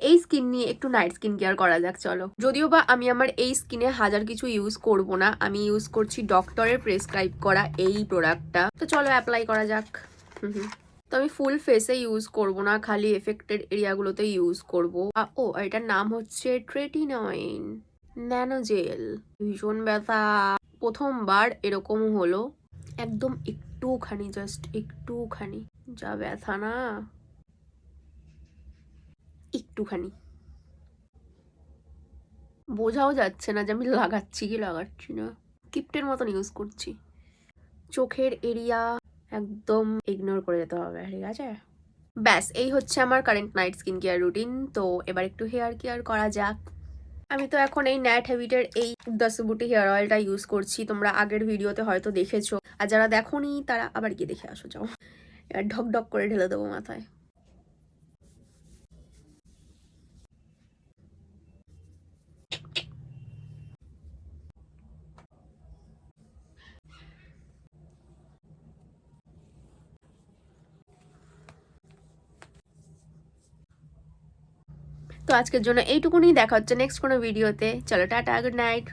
এই স্কিন নিয়ে একটু নাইট স্কিন কেয়ার করা যাক চলো। যদিও বা আমি আমার এই স্কিনে হাজার কিছু ইউজ করব না, আমি ইউজ করছি ডক্টরের প্রেসক্রাইব করা এই প্রোডাক্টটা। তো চলো অ্যাপ্লাই করা যাক। তো আমি ফুল ফেসে ইউজ করব না, খালি এফেক্টেড এরিয়াগুলোতে ইউজ করব। ও এটার নাম হচ্ছে ট্রেটিনয়েন ন্যানো জেল। ভীষণ ব্যথা, প্রথমবার এরকম হলো। একদম একটুখানি, জাস্ট একটুখানি, যা ব্যথা না, একটুখানি বোঝাও যাচ্ছে না যে আমি লাগাচ্ছি কি লাগাচ্ছি না। কিপ্টের মতন ইউজ করছি। চোখের এরিয়া একদম ইগনোর করে যেতে হবে, ঠিক আছে? ব্যাস, এই হচ্ছে আমার current night skin care routine. তো এবার একটু হেয়ার কেয়ার করা যাক। আমি তো এখন এই ন্যাট হ্যাবিটের এই দশবুটি হেয়ার অয়েলটা ইউজ করছি। তোমরা আগের ভিডিওতে হয়তো দেখেছো, আর যারা দেখোনি তারা আবার গিয়ে দেখে আসো যাও। এবার ঢক ঢক করে ঢেলে দেবো মাথায়। তো আজকের জন্য এইটুকুনি, দেখা হচ্ছে নেক্সট কোনো ভিডিওতে। চলো টাটা, গুড নাইট।